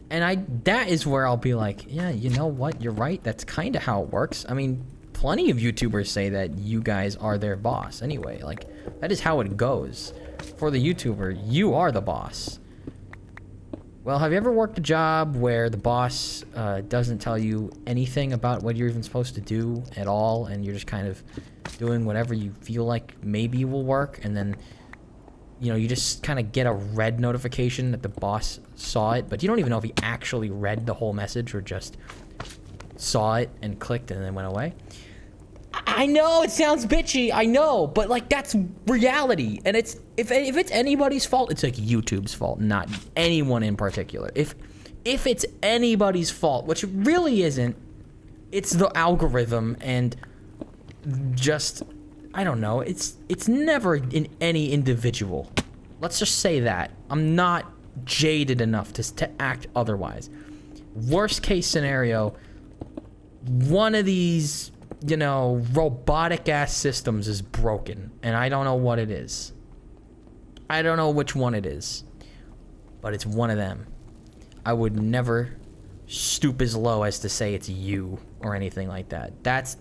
And that is where I'll be like, yeah, you know what? You're right. That's kind of how it works. I mean, plenty of YouTubers say that you guys are their boss anyway. Like, that is how it goes. For the YouTuber, you are the boss. Well, have you ever worked a job where the boss doesn't tell you anything about what you're even supposed to do at all, and you're just kind of doing whatever you feel like maybe will work, and then, you know, you just kind of get a red notification that the boss saw it, but you don't even know if he actually read the whole message or just saw it and clicked and then went away? I know it sounds bitchy, I know, but like that's reality, and it's if it's anybody's fault, it's like YouTube's fault, not anyone in particular. If it's anybody's fault, which it really isn't, it's the algorithm and just I don't know. It's never in any individual. Let's just say that I'm not jaded enough to act otherwise. Worst case scenario, one of these, you know, robotic ass systems is broken, and I don't know what it is. I don't know which one it is, but it's one of them. I would never stoop as low as to say it's you or anything like that. That's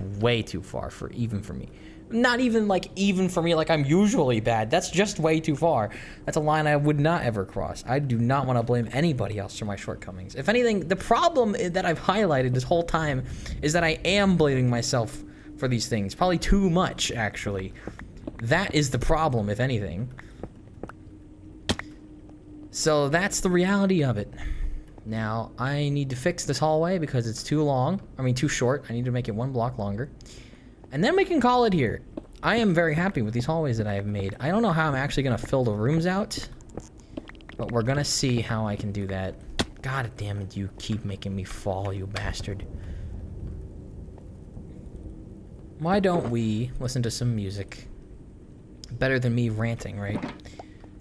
way too far even for me. Not even like even for me, like I'm usually bad. That's just way too far. That's a line I would not ever cross. I do not want to blame anybody else for my shortcomings. If anything, the problem that I've highlighted this whole time is that I am blaming myself for these things. Probably too much, actually. That is the problem, if anything. So that's the reality of it. Now, I need to fix this hallway because it's too long. I mean, too short. I need to make it 1 block longer. And then we can call it here. I am very happy with these hallways that I have made. I don't know how I'm actually going to fill the rooms out, but we're going to see how I can do that. God damn it, you keep making me fall, you bastard. Why don't we listen to some music? Better than me ranting, right?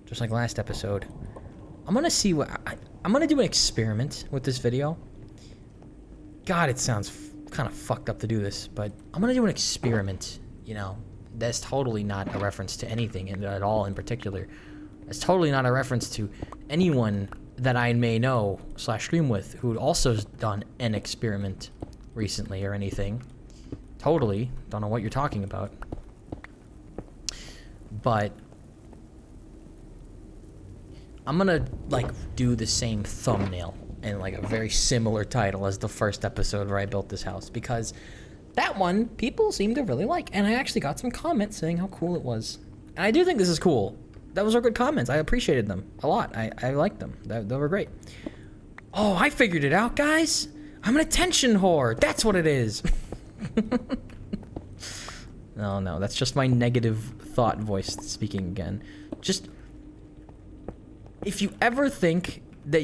Just like last episode. I'm going to see what... I'm going to do an experiment with this video. God, it sounds kind of fucked up to do this, but I'm gonna do an experiment, you know, that's totally not a reference to anything at all in particular. It's totally not a reference to anyone that I may know / stream with who also has done an experiment recently or anything. Totally don't know what you're talking about, but I'm gonna like do the same thumbnail and like a very similar title as the first episode where I built this house, because that one people seem to really like, and I actually got some comments saying how cool it was, and I do think this is cool. Those are good comments. I appreciated them a lot. I liked them. They were great. Oh, I figured it out, guys. I'm an attention whore. That's what it is. No, that's just my negative thought voice speaking again. Just if you ever think that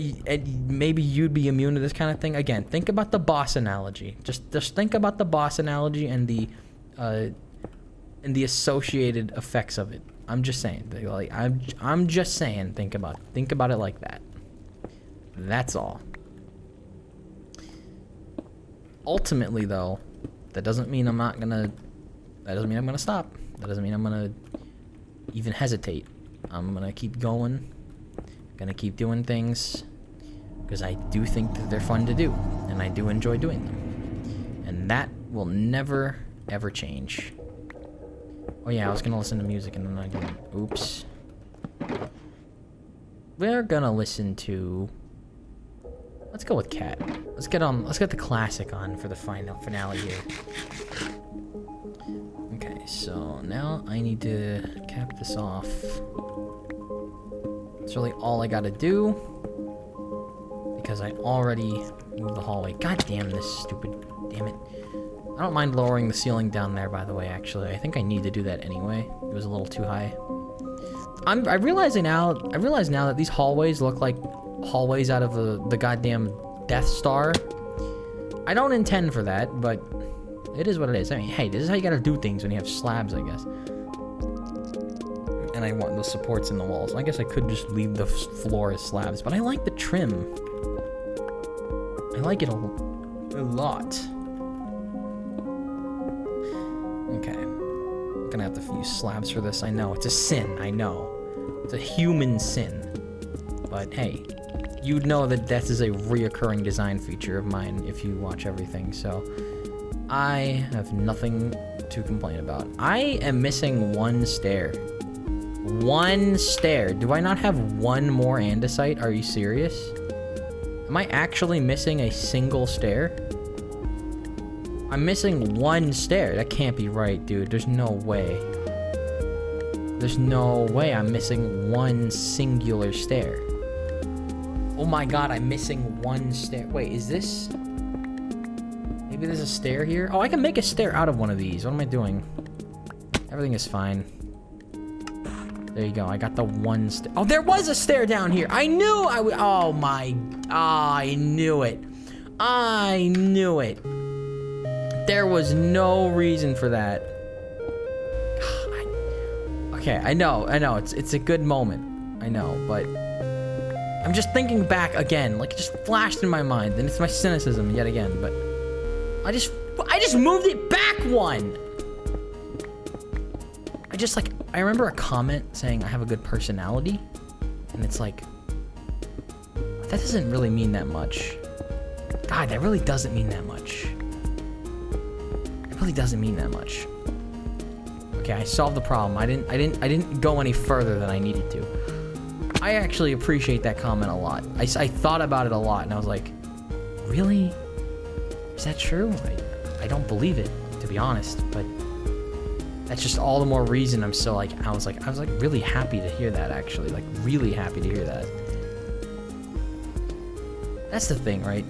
maybe you'd be immune to this kind of thing, again, think about the boss analogy. Just think about the boss analogy and the associated effects of it. I'm just saying, like, I'm just saying, think about it like that. That's all. Ultimately, though, that doesn't mean I'm gonna stop. That doesn't mean I'm gonna even hesitate. I'm gonna keep going. Gonna keep doing things because I do think that they're fun to do, and I do enjoy doing them, and that will never ever change. Oh yeah, I was gonna listen to music and then I didn't. Oops. We're gonna listen to... Let's go with Cat. Let's get the classic on for the finale here. Okay, so now I need to cap this off. That's really all I gotta do, because I already moved the hallway. God damn this stupid... Damn it. I don't mind lowering the ceiling down there, by the way, actually. I think I need to do that anyway. It was a little too high. I realize now that these hallways look like hallways out of the goddamn Death Star. I don't intend for that, but it is what it is. I mean, hey, this is how you gotta do things when you have slabs, I guess. And I want the supports in the walls. I guess I could just leave the floor as slabs, but I like the trim. I like it a lot. Okay. I'm gonna have to use slabs for this. I know, it's a sin, I know. It's a human sin. But hey, you'd know that this is a reoccurring design feature of mine if you watch everything, so I have nothing to complain about. I am missing one stair. 1 stair. Do I not have 1 more andesite? Are you serious? Am I actually missing a single stair? I'm missing 1 stair. That can't be right, dude. There's no way. There's no way I'm missing 1 singular stair. Oh my god, I'm missing 1 stair. Wait, is this... Maybe there's a stair here? Oh, I can make a stair out of one of these. What am I doing? Everything is fine. There you go. I got the 1 stair. Oh, there was a stair down here. I knew I would... Oh my... I knew it. I knew it. There was no reason for that. Okay, I know, it's a good moment. I know, but I'm just thinking back again, like it just flashed in my mind, and it's my cynicism yet again, but I just moved it back 1. I remember a comment saying I have a good personality, and it's like, that doesn't really mean that much. God, that really doesn't mean that much. It really doesn't mean that much. Okay, I solved the problem. I didn't go any further than I needed to. I actually appreciate that comment a lot. I thought about it a lot, and I was like, really? Is that true? I don't believe it, to be honest, but that's just all the more reason I'm so like, I was like really happy to hear that, actually. Like, really happy to hear that. That's the thing, right?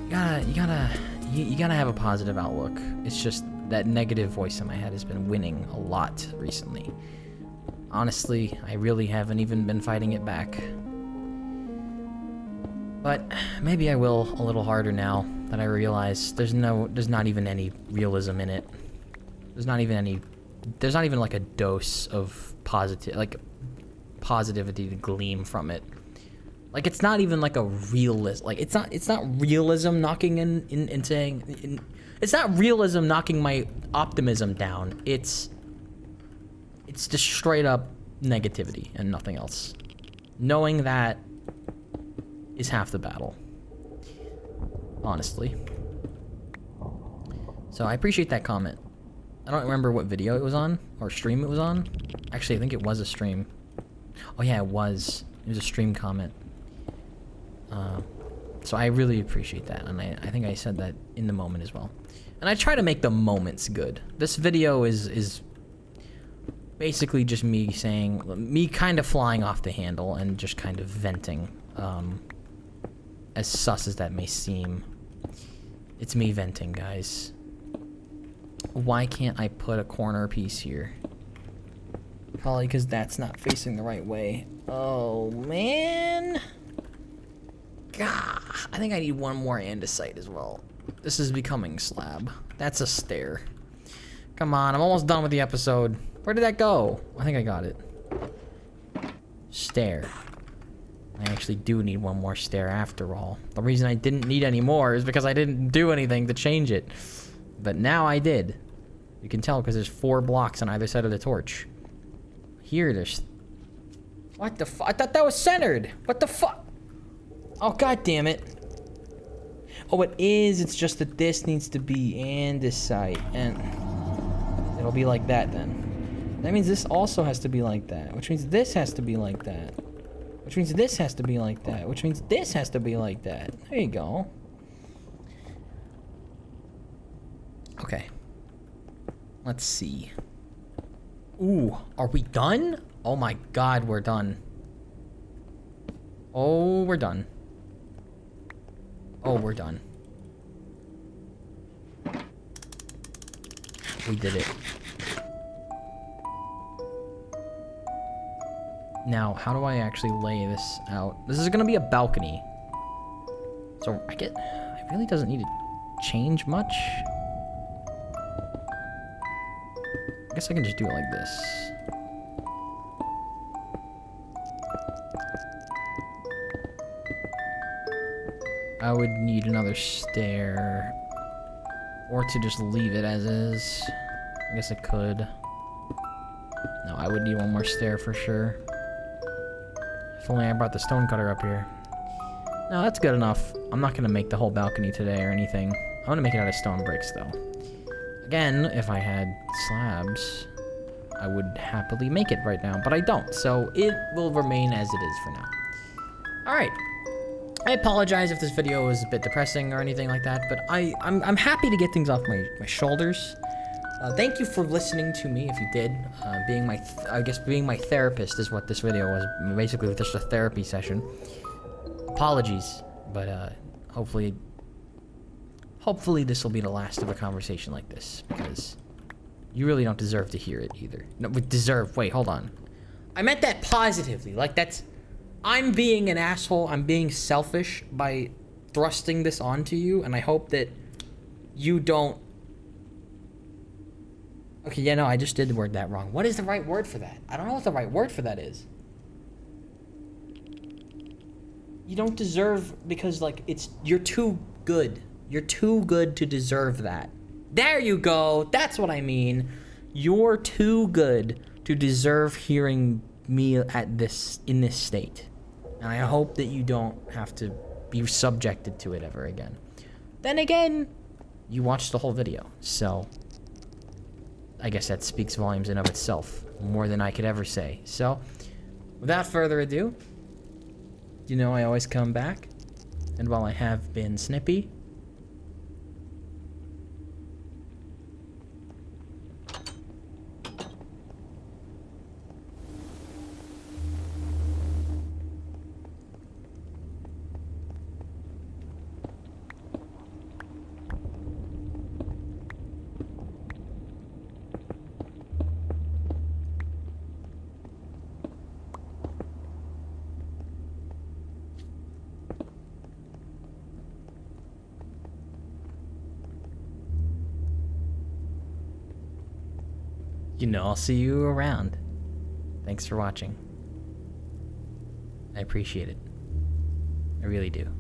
You gotta have a positive outlook. It's just that negative voice in my head has been winning a lot recently. Honestly, I really haven't even been fighting it back. But maybe I will a little harder now that I realize there's not even any realism in it. There's not even like a dose of positivity to glean from it. Like, it's not even like a realist. Like, it's not realism knocking in saying. It's not realism knocking my optimism down. It's just straight up negativity and nothing else. Knowing that is half the battle. Honestly. So I appreciate that comment. I don't remember what video it was on or stream it was on. Actually, I think it was a stream. Oh yeah, it was. It was a stream comment. So I really appreciate that, and I think I said that in the moment as well. And I try to make the moments good. This video is basically just me kind of flying off the handle and just kind of venting. As sus as that may seem, it's me venting, guys. Why can't I put a corner piece here? Probably because that's not facing the right way. Oh, man. God, I think I need 1 more andesite as well. This is becoming slab. That's a stair. Come on, I'm almost done with the episode. Where did that go? I think I got it. Stair. I actually do need 1 more stair after all. The reason I didn't need any more is because I didn't do anything to change it. But now I did. You can tell because there's 4 blocks on either side of the torch. Here there's... What the fuck? I thought that was centered. What the fuck? Oh, god damn it. Oh, it is. It's just that this needs to be andesite. And it'll be like that then. That means this also has to be like that. Which means this has to be like that. Which means this has to be like that. Which means this has to be like that. There you go. Okay. Let's see. Ooh, are we done? Oh my god, we're done. Oh, we're done. Oh, we're done. We did it. Now, how do I actually lay this out? This is gonna be a balcony. So, it really doesn't need to change much. I guess I can just do it like this. I would need another stair. Or to just leave it as is. I guess I could. No, I would need 1 more stair for sure. If only I brought the stone cutter up here. No, that's good enough. I'm not gonna make the whole balcony today or anything. I'm gonna make it out of stone bricks though. Again, if I had slabs, I would happily make it right now, but I don't. So it will remain as it is for now. All right. I apologize if this video was a bit depressing or anything like that, but I'm happy to get things off my shoulders. Thank you for listening to me, if you did. Being my therapist is what this video was. Basically, just a therapy session. Apologies, but hopefully this will be the last of a conversation like this, because you really don't deserve to hear it either. No, wait, hold on. I meant that positively. Like, I'm being an asshole. I'm being selfish by thrusting this onto you, and I hope that you don't... Okay, yeah, no, I just did word that wrong. What is the right word for that? I don't know what the right word for that is. You don't deserve, because, like, you're too good. You're too good to deserve that. There you go. That's what I mean. You're too good to deserve hearing me in this state. And I hope that you don't have to be subjected to it ever again. Then again, you watched the whole video, so I guess that speaks volumes in of itself, more than I could ever say. So, without further ado, you know I always come back, and while I have been snippy, you know I'll see you around. Thanks for watching. I appreciate it. I really do.